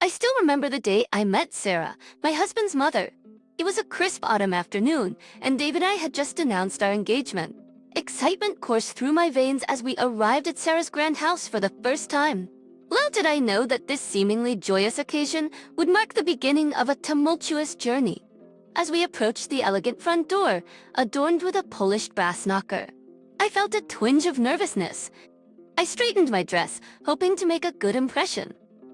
I still remember the day I met Sarah, my husband's mother. It was a crisp autumn afternoon, and Dave and I had just announced our engagement. Excitement coursed through my veins as we arrived at Sarah's grand house for the first time. Little did I know that this seemingly joyous occasion would mark the beginning of a tumultuous journey. As we approached the elegant front door, adorned with a polished brass knocker, I felt a twinge of nervousness. I straightened my dress, hoping to make a good impression.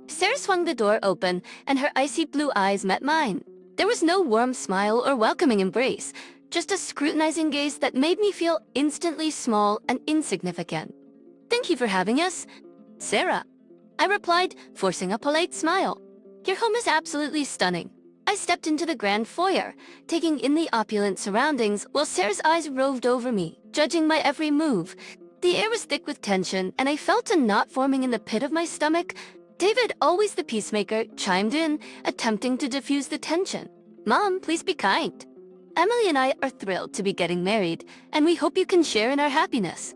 Sarah swung the door open, and her icy blue eyes met mine. There was no warm smile or welcoming embrace, just a scrutinizing gaze that made me feel instantly small and insignificant. "Thank you for having us, Sarah," I replied, forcing a polite smile. "Your home is absolutely stunning." I stepped into the grand foyer, taking in the opulent surroundings while Sarah's eyes roved over me, judging my every move. The air was thick with tension, and I felt a knot forming in the pit of my stomach. David, always the peacemaker, chimed in, attempting to diffuse the tension. "Mom, please be kind. Emily and I are thrilled to be getting married, and we hope you can share in our happiness."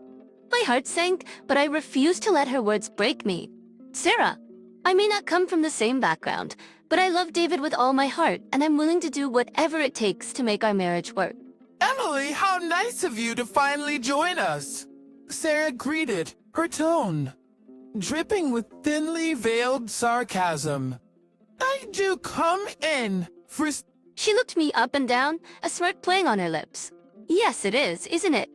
My heart sank, but I refused to let her words break me. "Sarah, I may not come from the same background, but I love David with all my heart, and I'm willing to do whatever it takes to make our marriage work." Emily, how nice of you to finally join us. Sarah greeted, her tone dripping with thinly veiled sarcasm. "I do come in for..." She looked me up and down, a smirk playing on her lips. "Yes, it is, isn't it?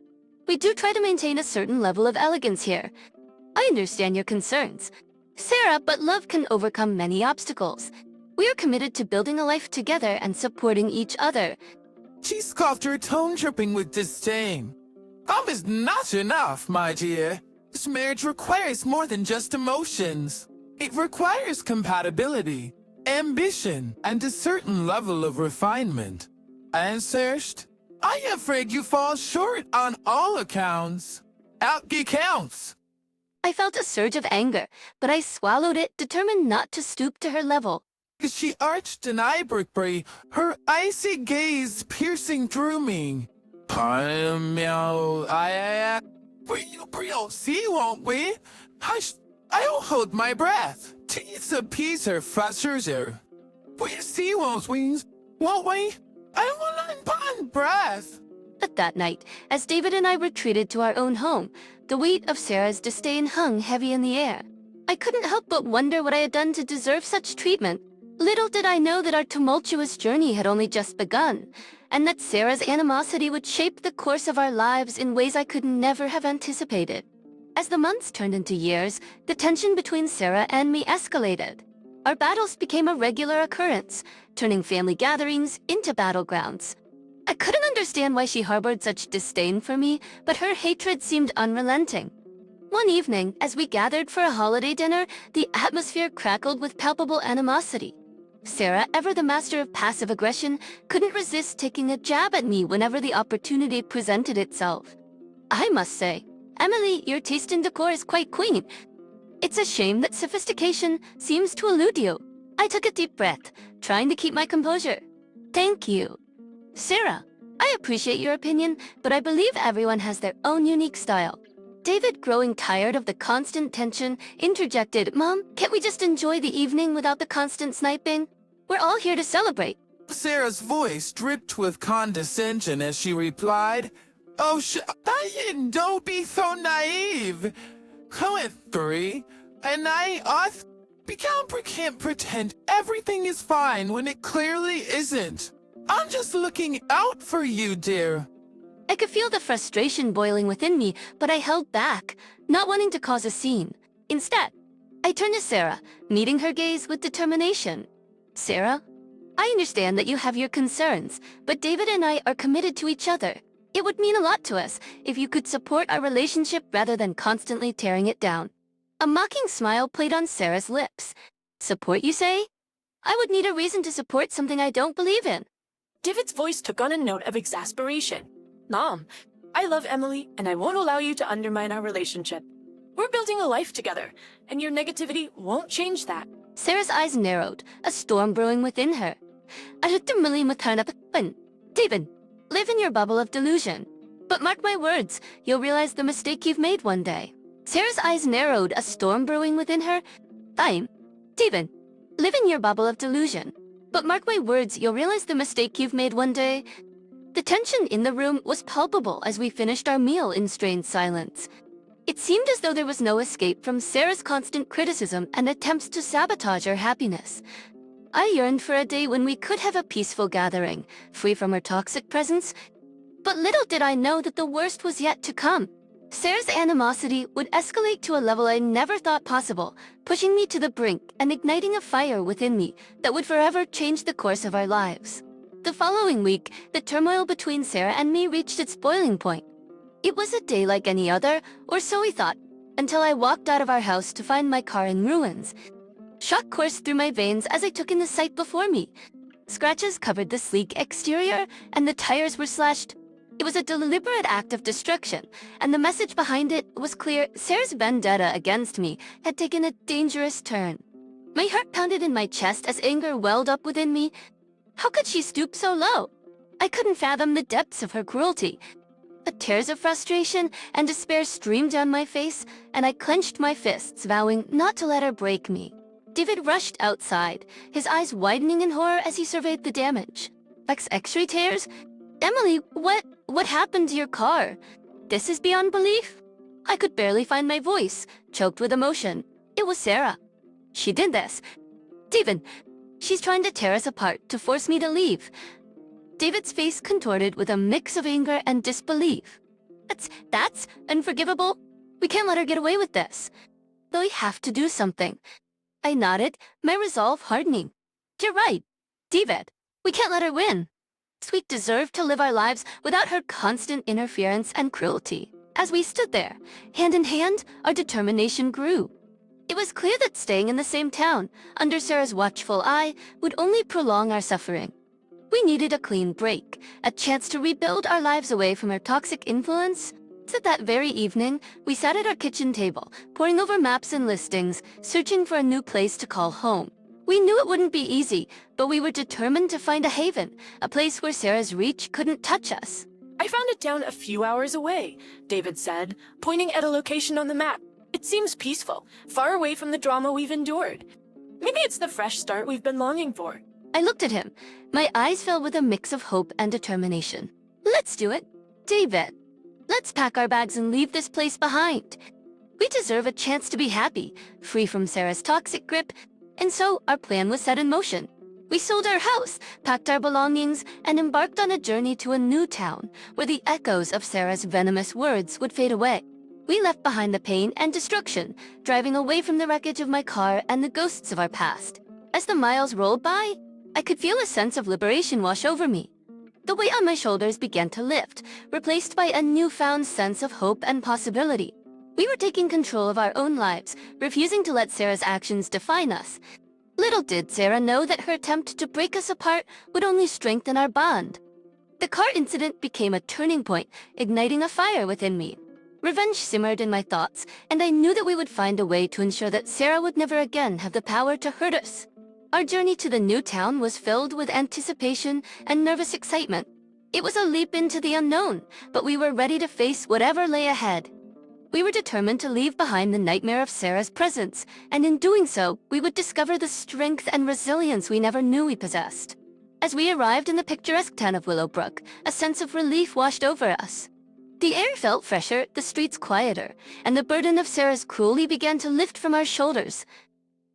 We do try to maintain a certain level of elegance here. I understand your concerns, Sarah, but love can overcome many obstacles. We are committed to building a life together and supporting each other." She scoffed, her tone dripping with disdain. "Love is not enough, my dear. This marriage requires more than just emotions. It requires compatibility, ambition, and a certain level of refinement. And first, I am afraid you fall short on all accounts. Counts." I felt a surge of anger, but I swallowed it, determined not to stoop to her level. She arched an eyebrow, her icy gaze piercing through me. We'll see, won't we? Hush, I'll hold my breath. Tease appease her frustrations. We'll see, won't we? I will unbond breath. But that night, as David and I retreated to our own home, the weight of Sarah's disdain hung heavy in the air. I couldn't help but wonder what I had done to deserve such treatment. Little did I know that our tumultuous journey had only just begun, and that Sarah's animosity would shape the course of our lives in ways I could never have anticipated. As the months turned into years, the tension between Sarah and me escalated. Our battles became a regular occurrence, turning family gatherings into battlegrounds. I couldn't understand why she harbored such disdain for me, but her hatred seemed unrelenting. One evening, as we gathered for a holiday dinner, the atmosphere crackled with palpable animosity. Sarah, ever the master of passive aggression, couldn't resist taking a jab at me whenever the opportunity presented itself. "I must say, Emily, your taste in decor is quite quaint. It's a shame that sophistication seems to elude you." I took a deep breath, trying to keep my composure. "Thank you, Sarah. I appreciate your opinion, but I believe everyone has their own unique style." David, growing tired of the constant tension, interjected, "Mom, can't we just enjoy the evening without the constant sniping? We're all here to celebrate." Sarah's voice dripped with condescension as she replied, "Oh, Diane, don't be so naive. Poetry, and can't pretend everything is fine when it clearly isn't. I'm just looking out for you, dear." I could feel the frustration boiling within me, but I held back, not wanting to cause a scene. Instead, I turned to Sarah, meeting her gaze with determination. "Sarah, I understand that you have your concerns, but David and I are committed to each other. It would mean a lot to us if you could support our relationship rather than constantly tearing it down." A mocking smile played on Sarah's lips. "Support, you say? I would need a reason to support something I don't believe in." David's voice took on a note of exasperation. "Mom, I love Emily, and I won't allow you to undermine our relationship. We're building a life together, and your negativity won't change that." Sarah's eyes narrowed, a storm brewing within her. "David, live in your bubble of delusion. But mark my words, you'll realize the mistake you've made one day." Sarah's eyes narrowed, a storm brewing within her. "David, Live in your bubble of delusion. But mark my words, you'll realize the mistake you've made one day. The tension in the room was palpable as we finished our meal in strained silence. It seemed as though there was no escape from Sarah's constant criticism and attempts to sabotage our happiness. I yearned for a day when we could have a peaceful gathering, free from her toxic presence. But little did I know that the worst was yet to come. Sarah's animosity would escalate to a level I never thought possible, pushing me to the brink and igniting a fire within me that would forever change the course of our lives. The following week, the turmoil between Sarah and me reached its boiling point. It was a day like any other, or so we thought, until I walked out of our house to find my car in ruins. Shock coursed through my veins as I took in the sight before me. Scratches covered the sleek exterior, and the tires were slashed. It was a deliberate act of destruction, and the message behind it was clear. Sarah's vendetta against me had taken a dangerous turn. My heart pounded in my chest as anger welled up within me. How could she stoop so low? I couldn't fathom the depths of her cruelty. The tears of frustration and despair streamed down my face, and I clenched my fists, vowing not to let her break me. David rushed outside, his eyes widening in horror as he surveyed the damage. X-ray tears? Emily, what happened to your car? This is beyond belief. I could barely find my voice, choked with emotion. It was Sarah. She did this. David, she's trying to tear us apart to force me to leave. David's face contorted with a mix of anger and disbelief. That's unforgivable. We can't let her get away with this. We have to do something. I nodded, my resolve hardening. You're right, David. We can't let her win. We deserve to live our lives without her constant interference and cruelty. As we stood there, hand in hand, our determination grew. It was clear that staying in the same town, under Sarah's watchful eye, would only prolong our suffering. We needed a clean break, a chance to rebuild our lives away from her toxic influence. So that very evening, we sat at our kitchen table, poring over maps and listings, searching for a new place to call home. We knew it wouldn't be easy, but we were determined to find a haven, a place where Sarah's reach couldn't touch us. I found a town a few hours away, David said, pointing at a location on the map. It seems peaceful, far away from the drama we've endured. Maybe it's the fresh start we've been longing for. I looked at him, my eyes filled with a mix of hope and determination. Let's do it, David. Let's pack our bags and leave this place behind. We deserve a chance to be happy, free from Sarah's toxic grip, and so our plan was set in motion. We sold our house, packed our belongings, and embarked on a journey to a new town where the echoes of Sarah's venomous words would fade away. We left behind the pain and destruction, driving away from the wreckage of my car and the ghosts of our past. As the miles rolled by, I could feel a sense of liberation wash over me. The weight on my shoulders began to lift, replaced by a newfound sense of hope and possibility. We were taking control of our own lives, refusing to let Sarah's actions define us. Little did Sarah know that her attempt to break us apart would only strengthen our bond. The car incident became a turning point, igniting a fire within me. Revenge simmered in my thoughts, and I knew that we would find a way to ensure that Sarah would never again have the power to hurt us. Our journey to the new town was filled with anticipation and nervous excitement. It was a leap into the unknown, but we were ready to face whatever lay ahead. We were determined to leave behind the nightmare of Sarah's presence, and in doing so, we would discover the strength and resilience we never knew we possessed. As we arrived in the picturesque town of Willowbrook, a sense of relief washed over us. The air felt fresher, the streets quieter, and the burden of Sarah's cruelty began to lift from our shoulders.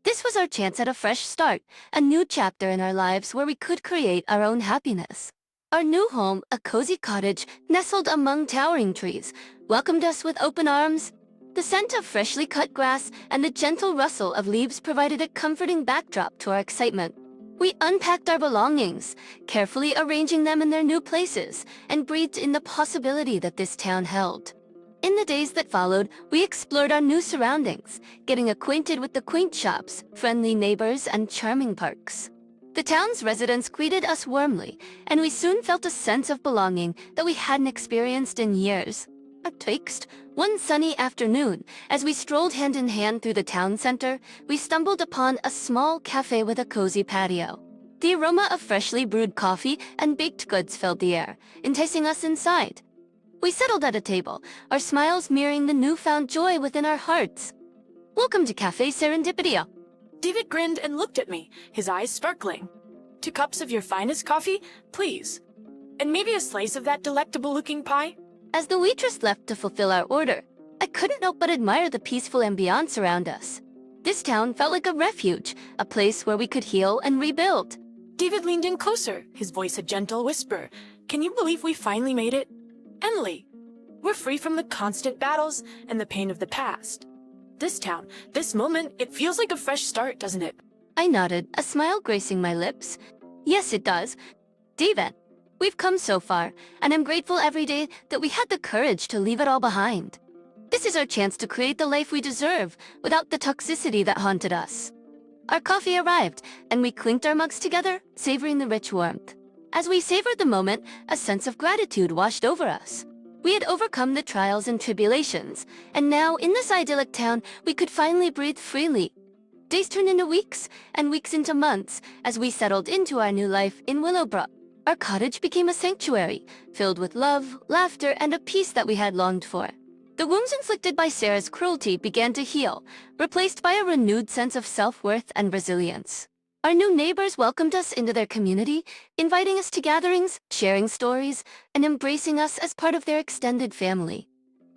This was our chance at a fresh start, a new chapter in our lives where we could create our own happiness. Our new home, a cozy cottage nestled among towering trees, welcomed us with open arms. The scent of freshly cut grass and the gentle rustle of leaves provided a comforting backdrop to our excitement. We unpacked our belongings, carefully arranging them in their new places, and breathed in the possibility that this town held. In the days that followed, we explored our new surroundings, getting acquainted with the quaint shops, friendly neighbors, and charming parks. The town's residents greeted us warmly, and we soon felt a sense of belonging that we hadn't experienced in years. Betwixt one sunny afternoon, as we strolled hand in hand through the town center, we stumbled upon a small cafe with a cozy patio. The aroma of freshly brewed coffee and baked goods filled the air, enticing us inside. We settled at a table, our smiles mirroring the newfound joy within our hearts. "Welcome to Cafe Serendipitio," David grinned and looked at me, his eyes sparkling. 2 cups of your finest coffee, please. And maybe a slice of that delectable-looking pie? As the waitress left to fulfill our order, I couldn't help but admire the peaceful ambiance around us. This town felt like a refuge, a place where we could heal and rebuild. David leaned in closer, his voice a gentle whisper. Can you believe we finally made it? Emily, we're free from the constant battles and the pain of the past. This town, this moment, it feels like a fresh start, doesn't it? I nodded, a smile gracing my lips. Yes, it does. David, we've come so far, and I'm grateful every day that we had the courage to leave it all behind. This is our chance to create the life we deserve, without the toxicity that haunted us. Our coffee arrived, and we clinked our mugs together, savoring the rich warmth. As we savored the moment, a sense of gratitude washed over us. We had overcome the trials and tribulations, and now, in this idyllic town, we could finally breathe freely. Days turned into weeks, and weeks into months, as we settled into our new life in Willowbrook. Our cottage became a sanctuary, filled with love, laughter, and a peace that we had longed for. The wounds inflicted by Sarah's cruelty began to heal, replaced by a renewed sense of self-worth and resilience. Our new neighbors welcomed us into their community, inviting us to gatherings, sharing stories, and embracing us as part of their extended family.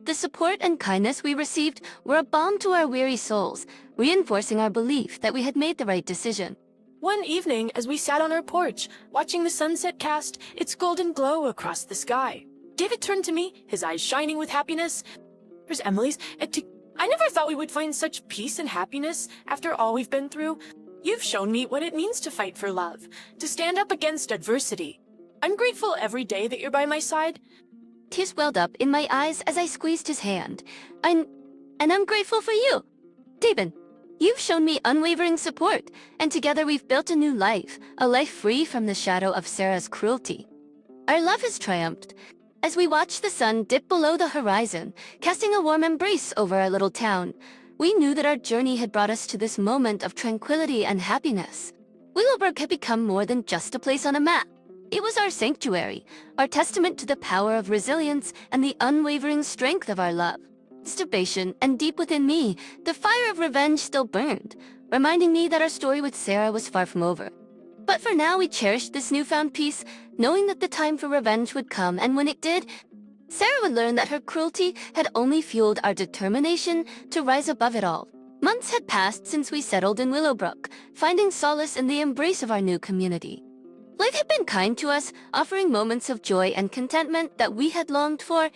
The support and kindness we received were a balm to our weary souls, reinforcing our belief that we had made the right decision. One evening, as we sat on our porch, watching the sunset cast its golden glow across the sky, David turned to me, his eyes shining with happiness. There's Emily's. I never thought we would find such peace and happiness after all we've been through. You've shown me what it means to fight for love, to stand up against adversity. I'm grateful every day that you're by my side. Tears welled up in my eyes as I squeezed his hand. And I'm grateful for you. David, you've shown me unwavering support, and together we've built a new life, a life free from the shadow of Sarah's cruelty. Our love has triumphed. As we watched the sun dip below the horizon, casting a warm embrace over our little town, we knew that our journey had brought us to this moment of tranquility and happiness. Willowbrook had become more than just a place on a map. It was our sanctuary, our testament to the power of resilience and the unwavering strength of our love. Masturbation, and deep within me, the fire of revenge still burned, reminding me that our story with Sarah was far from over. But for now, we cherished this newfound peace, knowing that the time for revenge would come, and when it did, Sarah would learn that her cruelty had only fueled our determination to rise above it all. Months had passed since we settled in Willowbrook, finding solace in the embrace of our new community. Life had been kind to us, offering moments of joy and contentment that we had longed for.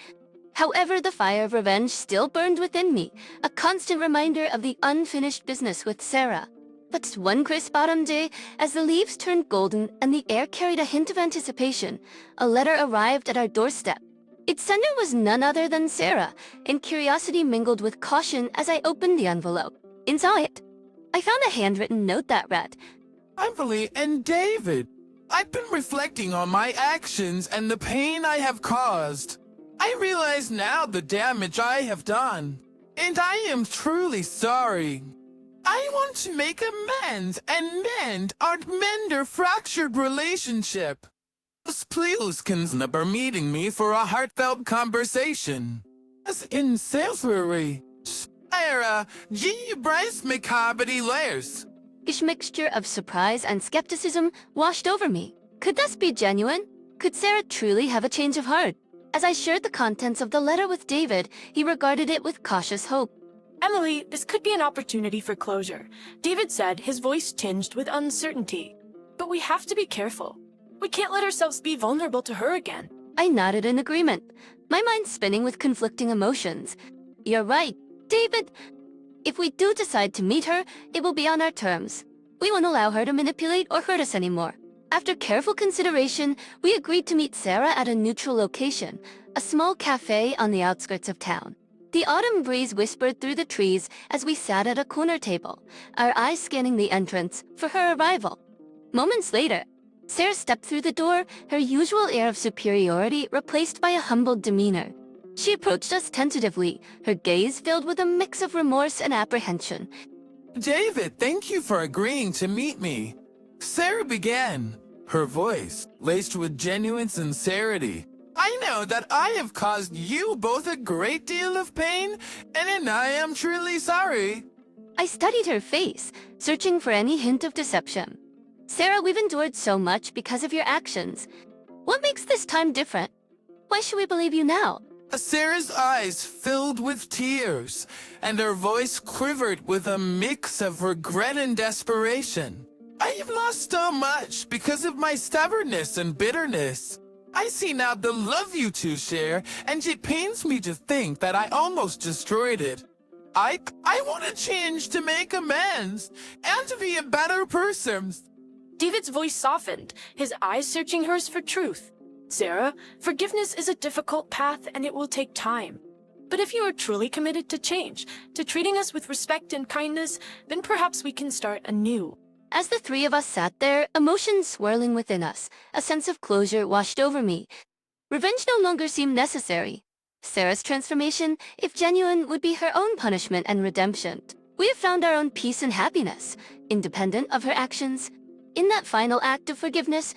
However, the fire of revenge still burned within me, a constant reminder of the unfinished business with Sarah. But one crisp autumn day, as the leaves turned golden and the air carried a hint of anticipation, a letter arrived at our doorstep. Its sender was none other than Sarah, and curiosity mingled with caution as I opened the envelope. Inside it, I found a handwritten note that read, Emily and David, I've been reflecting on my actions and the pain I have caused. I realize now the damage I have done, and I am truly sorry. I want to make amends and mend our fractured relationship. Please consider meeting me for a heartfelt conversation. As in Salisbury, Sarah G. Bryce McCabity Layers. Ish mixture of surprise and skepticism washed over me. Could this be genuine? Could Sarah truly have a change of heart? As I shared the contents of the letter with David, he regarded it with cautious hope. Emily, this could be an opportunity for closure, David said, his voice tinged with uncertainty. But we have to be careful. We can't let ourselves be vulnerable to her again. I nodded in agreement, my mind spinning with conflicting emotions. You're right, David. If we do decide to meet her, it will be on our terms. We won't allow her to manipulate or hurt us anymore. After careful consideration, we agreed to meet Sarah at a neutral location, a small cafe on the outskirts of town. The autumn breeze whispered through the trees as we sat at a corner table, our eyes scanning the entrance for her arrival. Moments later, Sarah stepped through the door, her usual air of superiority replaced by a humbled demeanor. She approached us tentatively, her gaze filled with a mix of remorse and apprehension. David, thank you for agreeing to meet me. Sarah began, her voice laced with genuine sincerity. I know that I have caused you both a great deal of pain, and I am truly sorry. I studied her face, searching for any hint of deception. Sarah, we've endured so much because of your actions. What makes this time different? Why should we believe you now? Sarah's eyes filled with tears, and her voice quivered with a mix of regret and desperation. I have lost so much because of my stubbornness and bitterness. I see now the love you two share, and it pains me to think that I almost destroyed it. I want to change to make amends, and to be a better person. David's voice softened, his eyes searching hers for truth. Sarah, forgiveness is a difficult path and it will take time. But if you are truly committed to change, to treating us with respect and kindness, then perhaps we can start anew. As the three of us sat there, emotions swirling within us, a sense of closure washed over me. Revenge no longer seemed necessary. Sarah's transformation, if genuine, would be her own punishment and redemption. We have found our own peace and happiness, independent of her actions. In that final act of forgiveness,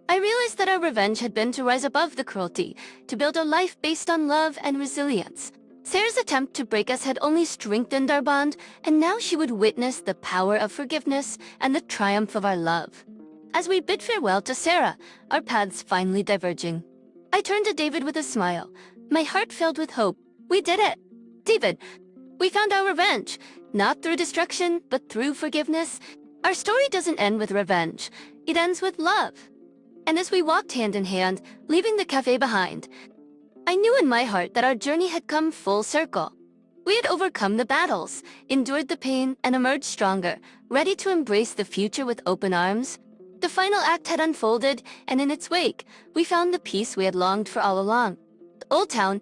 I realized that our revenge had been to rise above the cruelty, to build a life based on love and resilience. Sarah's attempt to break us had only strengthened our bond, and now she would witness the power of forgiveness and the triumph of our love. As we bid farewell to Sarah, our paths finally diverging, I turned to David with a smile, my heart filled with hope. We did it! David, we found our revenge, not through destruction, but through forgiveness. Our story doesn't end with revenge, it ends with love. And as we walked hand in hand, leaving the cafe behind, I knew in my heart that our journey had come full circle. We had overcome the battles, endured the pain, and emerged stronger, ready to embrace the future with open arms. The final act had unfolded, and in its wake, we found the peace we had longed for all along. The old town,